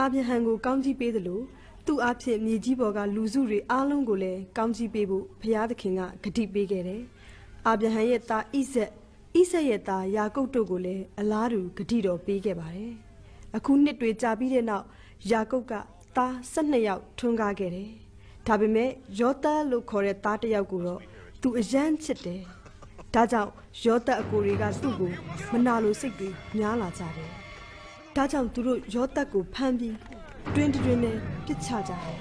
阿便韩国刚基ပေးတယ်လို့သူ့အဖြစ်မြေကြီးပေါ်ကလူစုတွေအားလုံးကိုလည်းကောင်းကြီးပေးဖို့ဘုရားသခင်ကဂတိပေးခဲ့တယ်။အာဗြဟံရဲ့သားဣဆက်ရဲ့သားယာကုပ်တို့ကိုလည်းအလားတူဂတိတော်ပေးခဲ့ပါတယ်။အခုနှစ်တွေကြာပြီးတဲ့နောက်ယာကုပ်ကသား12ယောက်ထွန်းကားခဲ့တယ်။ဒါပေမဲ့ယောသပ်လို့ခေါ်တဲ့သားတစ်ယောက်ကိုတော့သူအယမ်းချစ်တယ်။ဒါကြောင့်ယောသပ်အကိုတွေကသူ့ကိုမနာလိုစိတ်တွေများလာကြတယ်။ဒါကြောင့်သူတို့ယောသပ်ကိုဖမ်းပြီးတွင်နဲ့ပြစ်ချကြတယ်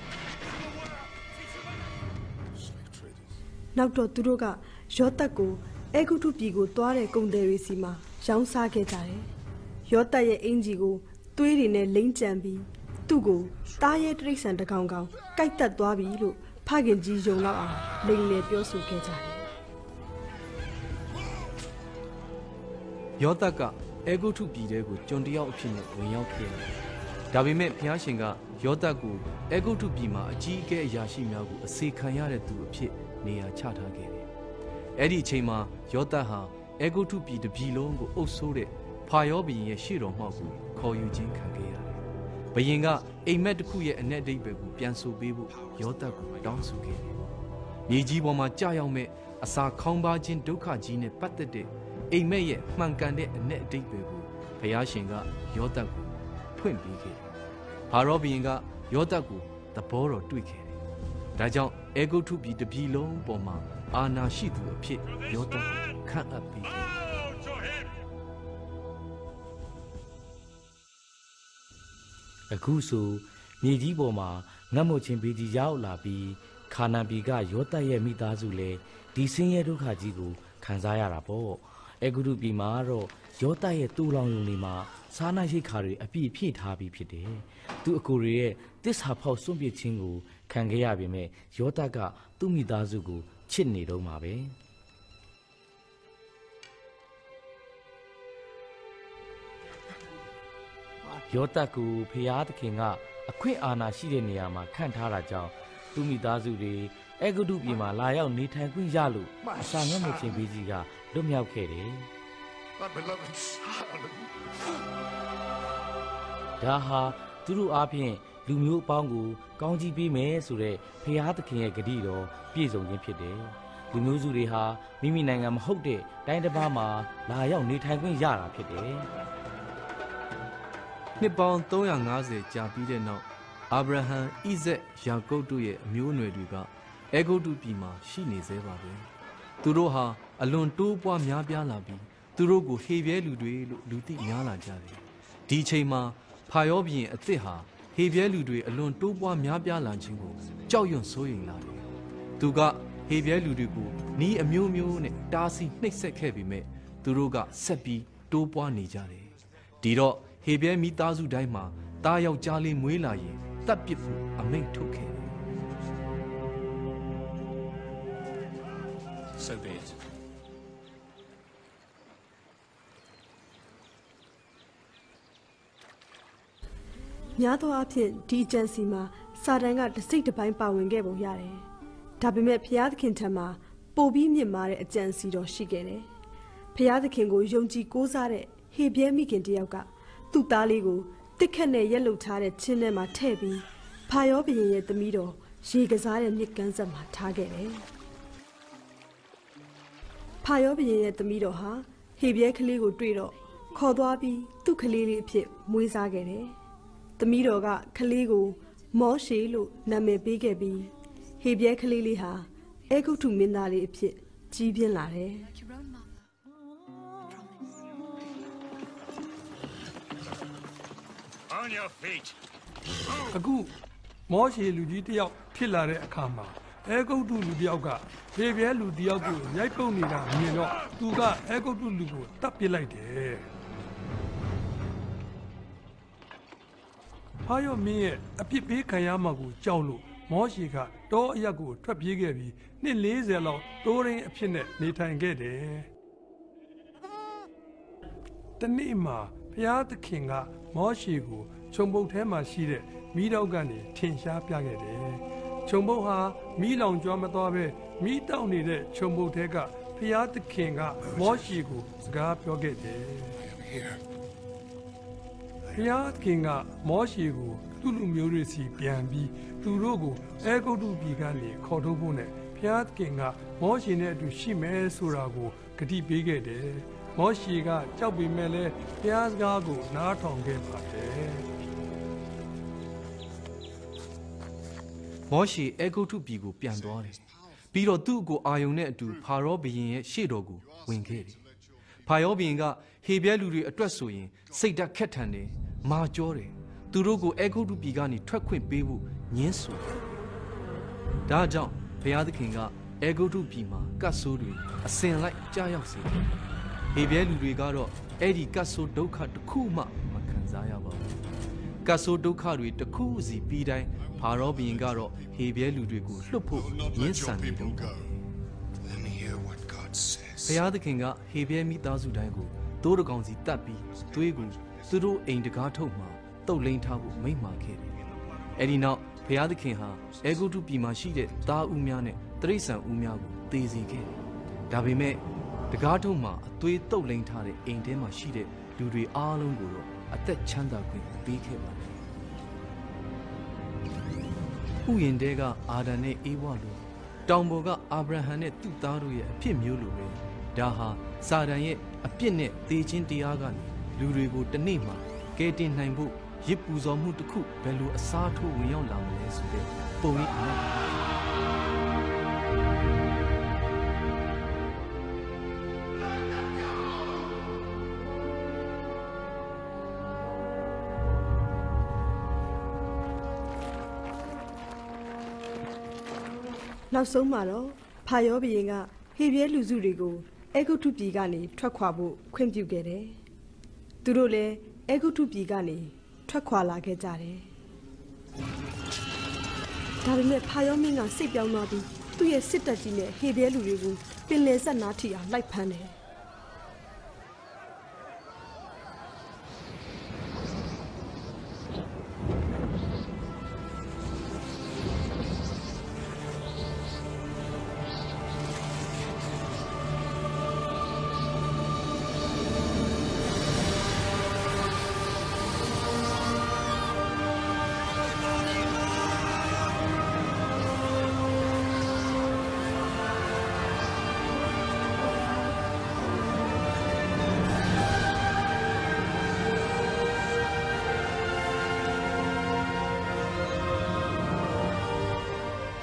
နောက်တော့သူတို့ကယောသပ်ကိုအေဂုတုပြည်ကိုသွားတဲ့ကုန်သည်တွေစီမှာရောင်းစားခဲ့ကြတယ်ယောသပ်ရဲ့အင်ဂျီကိုသွေးတွေနဲ့လိမ့်ကြံပြီးသူ့ကိုတားရဲတိရစ္ဆာန်တကောင်ကောင်ကိုက်တက်သွားပြီလို့ဖခင်ကြီးယုံလောက်အောင်လိမ်လည်ပြောဆိုခဲ့ကြတယ်ယောသပ်ကအေဂုတုပြည်ထဲကိုကျွန်တယောက်အဖြစ်နဲ့ဝင်ရောက်ခဲ့တယ်ဒါပေမဲ့ဘုရားရှင်ကယောသပ်ကိုအေဂုတုပြည်မှာအကြီးအကဲအရာရှိများကိုအစေခံရတဲ့သူအဖြစ်နေရာချထားခဲ့တယ်။အဲ့ဒီအချိန်မှာယောသပ်ဟာအေဂုတုပြည်တစ်ပြည်လုံးကိုအုပ်စိုးတဲ့ဖာရောဘုရင်ရဲ့ရှေ့တော်မှောက်ကိုခေါ်ယူခြင်းခံခဲ့ရတယ်။ဘုရင်ကအိမ်မက်တစ်ခုရဲ့အ내အဓိပ္ပာယ်ကိုပြန်ဆိုပေးဖို့ယောသပ်ကိုတောင်းဆိုခဲ့တယ်။မြေကြီးပေါ်မှာကြာရောက်မဲ့အစာခေါင်းပါခြင်းဒုက္ခကြီးနဲ့ပတ်သက်တဲ့အိမ်မက်ရဲ့မှန်ကန်တဲ့အ내အဓိပ္ပာယ်ကိုဘုရားရှင်ကယောသပ်ကိုဖွင့်ပေးခဲ့တယ်။ဖာရောဘုရင်ကယောသပ်ကိုသဘောတော်တွေ့ခဲ့တယ်။ဒါကြောင့်အေဂုတုပြည်တစ်ပြည်လုံးပေါ်မှာအာဏာရှိသူအဖြစ်ယောသပ်ကိုခန့်အပ်ပေးခဲ့တယ်။အခုဆိုမြေကြီးပေါ်မှာငတ်မွတ်ခြင်းဘေးကြီးရောက်လာပြီးခါနာန်ပြည်ကယောသပ်ရဲ့မိသားစုလည်းဒီဆင်းရဲဒုက္ခကြီးကိုခံစားရတာပေါ့။အေဂုတုပြည်မှာတော့ယောသပ်ရဲ့တူလောင်ယုံတွေမှာစားနပ်ရိက္ခာတွေအပြည့်ဖြည့်ထားပြီးဖြစ်တယ်။သူ့အကိုတွေရဲ့တစ္ဆာဖောက်စွန့်ပစ်ခြင်းကိုခံခဲ့ရပေမဲ့ယောသပ်ကသူ့မိသားစုကိုချစ်နေတော့မှာပဲ။ယောသပ်ကိုဖျားသခင်ကအခွင့်အာဏာရှိတဲ့နေရာမှာခန့်ထားတာကြောင့်သူ့မိသားစုတွေအေဂုတုပြည်မှာလာရောက်နေထိုင်ခွင့်ရလို့အစာငတ်မခြင်းဘေးကြီးကလွတ်မြောက်ခဲ့တယ်။ဒါဟာသူတို့အားဖြင့်လူမျိုးအပေါင်းကိုကောင်းကြီးပေးမယ်ဆိုတဲ့ဖျားသခင်ရဲ့ဂရုတော်ပြည့်စုံခြင်းဖြစ်တယ်။လူမျိုးစုတွေဟာမိမိနိုင်ငံမဟုတ်တဲ့တိုင်းတစ်ပါးမှာလာရောက်နေထိုင်ခွင့်ရတာဖြစ်တယ်။နှစ်ပေါင်း350ကြာပြီးတဲ့နောက်အာဗြဟံဣဇက်ယာကုပ်တို့ရဲ့အမျိုးအနွယ်တွေကအေဂုတုပြည်မှာရှိနေသေးပါပဲ။သူတို့ဟာအလွန်တိုးပွားများပြားလာပြီးသူတို့ကိုဟေပြဲလူတွေလို့လူသိများလာကြတယ်။ဒီအချိန်မှာဖာရောဘုရင်အသစ်ဟာဟေပြဲလူတွေအလွန်တိုးပွားများပြားလာခြင်းကိုကြောက်ရွံ့စိုးရိမ်လာတယ်။သူကဟေပြဲလူတွေကိုနီးအမျိုးမျိုးနဲ့တားဆီးနှိပ်စက်ခဲ့ပေမဲ့သူတို့ကဆက်ပြီးတိုးပွားနေကြတယ်။ဒီတော့ဟေပြဲမိသားစုတိုင်းမှာတားယောက်ျားလေးမွေးလာရင်တပ်ပစ်ဖို့အမိန့်ထုတ်ခဲ့တယ်။ So be it. များသောအားဖြင့်ဒီအကြံစီမှာစာတန်ကတစ်စိတ်တစ်ပိုင်းပါဝင်ခဲ့ပုံရတယ်။ဒါပေမဲ့ဘုရားသခင်ထံမှာပိုပြီးမြင့်မားတဲ့အကြံစီတော်ရှိခဲ့တယ်။ဘုရားသခင်ကိုယုံကြည်ကိုးစားတဲ့ဟေပြဲမိခင်တယောက်ကသူ့သားလေးကိုတစ်ခက်နဲ့ရက်လုထားတဲ့ချင်းထဲမှာထည့်ပြီးဖာရောဘုရင်ရဲ့သမီးတော်ရေကစားတဲ့မြစ်ကမ်းစပ်မှာထားခဲ့တယ်။ဖာရောဘုရင်ရဲ့သမီးတော်ဟာဟေပြဲကလေးကိုတွေ့တော့ခေါ်သွားပြီးသူ့ကလေးလေးအဖြစ်မွေးစားခဲ့တယ်။သမီးတော်ကကလေးကိုမောရှေလို့နာမည်ပေးခဲ့ပြီးဟေပြဲကလေးလေးဟာအေဂုတုမင်းသားလေးအဖြစ်ကြီးပြင်းလာတယ်။ On your feet. အခုမောရှေလူကြီးတယောက်ဖြစ်လာတဲ့အခါမှာအေဂုတ်တုလူတယောက်ကဟေပြဲလူတယောက်ကိုရိုက်ပုတ်နေတာမြင်တော့သူကအေဂုတ်တုလူကိုတတ်ပစ်လိုက်တယ်။ဖာယောမင်းရဲ့အပြစ်ပေးခံရမှာကိုကြောက်လို့မောရှေကတောအရက်ကိုထွက်ပြေးခဲ့ပြီးနှစ်40လောက်တိုးရင်းအဖြစ်နဲ့နေထိုင်ခဲ့တယ်။တနေ့မှာဘုရားသခင်ကမောရှေကိုခြုံပုတ်ထဲမှာရှိတဲ့မီးတောက်ကနေထင်ရှားပြခဲ့တယ်။ခြုံပုတ်ဟာမီးလောင်ကျွမ်းမသွားပဲမီးတောက်နေတဲ့ခြုံပုတ်ထဲကဘုရားသခင်ကမောရှေကိုစကားပြောခဲ့တယ်။ ဘုရားသခင်ကမောရှေကိုသူ့လူမျိုးတွေစီပြန်ပြီးသူတို့ကိုအဲဂုတ္တုပြည်ကနေခေါ်ထုတ်ဖို့နဲ့ဘုရားသခင်ကမောရှေနဲ့အတူရှိမယ်ဆိုတာကိုဂတိပေးခဲ့တယ်မောရှေကကြောက်ပေမဲ့လည်းဘုရားစကားကိုနားထောင်ခဲ့ပါတယ်မောရှေအဲဂုတ္တုပြည်ကိုပြန်သွားတယ်ပြီးတော့သူ့ကိုအာယုန်နဲ့အတူဖာရောဘုရင်ရဲ့ရှေ့တော်ကိုဝင်ခဲ့တယ်ဖာရောဘုရင်ကဟေဗြဲလူတွေအတွက်ဆိုရင်စိတ်ဓာတ်ခက်ထန်တယ်မာကြောတယ်သူတို့ကိုအဲဂုတ္တုပြည်ကနေထွက်ခွင့်ပေးဖို့ညှင်းဆိုတယ်ဒါကြောင့်ဘုရားသခင်ကအဲဂုတ္တုပြည်မှာကတ်ဆိုးတွေအစင်လိုက်ကြားရောက်စေတယ်ဟေဗြဲလူတွေကတော့အဲ့ဒီကတ်ဆိုးဒုက္ခတစ်ခုမှမခံစားရပါဘူးကတ်ဆိုးဒုက္ခတွေတစ်ခုစီပြီးတိုင်းဖာရောဘုရင်ကတော့ဟေဗြဲလူတွေကိုလွတ်ဖို့ညှင်းဆန်နေတော့တယ်ဘုရားသခင်ကဟေဗြဲမိသားစုတိုင်းကိုသိုးတကောင်စီတတ်ပြီးသွေးကိုသူတို့အိမ်တကားထုတ်မှာတုတ်လိန်ထားဖို့မိန့်မာခဲ့တယ်အဲ့ဒီနောက်ဘုရားသခင်ဟာအဲဂုတ္တုပြည်မှာရှိတဲ့သားဦးများနဲ့တိရစ္ဆာန်ဦးများကိုသေစေခဲ့တယ်ဒါပေမဲ့တကားထုတ်မှာအသွေးတုတ်လိန်ထားတဲ့အိမ်ထဲမှာရှိတဲ့လူတွေအားလုံးကိုတော့အသက်ချမ်းသာခွင့်ပေးခဲ့ပါတယ်ဥယျာဉ်တဲကအာဒံနဲ့အေဝါလိုတောင်ပေါ်ကအာဗြဟံနဲ့သူ့သားတို့ရဲ့အဖြစ်မျိုးလိုပဲဒါဟာစာတန်ရဲ့အပြစ်နဲ့သေခြင်းတရားကနေလူတွေကိုတနေ့မှကယ်တင်နိုင်ဖို့ရစ်ပူဇော်မှုတစ်ခုဘယ်လိုအစားထိုးဝင်ရောက်လာမလဲဆိုတဲ့ပုံရိပ်နဲ့နောက်ဆုံးမှာတော့ဖာရောဘုရင်ကဟေဗြဲလူစုတွေကိုအဲဂုတ္တုပြည်ကနေထွက်ခွာဖို့ခွင့်ပြုခဲ့တယ်။သူတို့လည်းအဲဂုတ္တုပြည်ကနေထွက်ခွာလာခဲ့ကြတယ်။ဒါပေမဲ့ဖာရောမင်းကစိတ်ပြောင်းသွားပြီးသူ့ရဲ့စစ်တပ်ကြီးနဲ့ဟေဗြဲလူတွေကိုပင်လယ်ဆက်နားထိအောင်လိုက်ဖမ်းတယ်။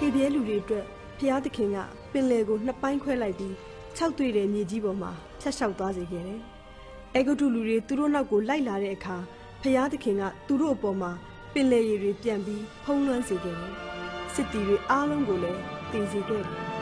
ဟေဗြဲလူတွေအတွက်ဘုရားသခင်ကပင်လယ်ကိုနှစ်ပိုင်းခွဲလိုက်ပြီး6တွေ့တဲ့မြေကြီးပေါ်မှာဖြတ်လျှောက်သွားစေခဲ့တယ်။အဲဂုတ္တုလူတွေသူတို့နောက်ကိုလိုက်လာတဲ့အခါဘုရားသခင်ကသူတို့အပေါ်မှာပင်လယ်ရေတွေပြန်ပြီးဖုံးလွှမ်းစေခဲ့တယ်။စစ်တီတွေအားလုံးကိုလည်းတည်စေခဲ့တယ်။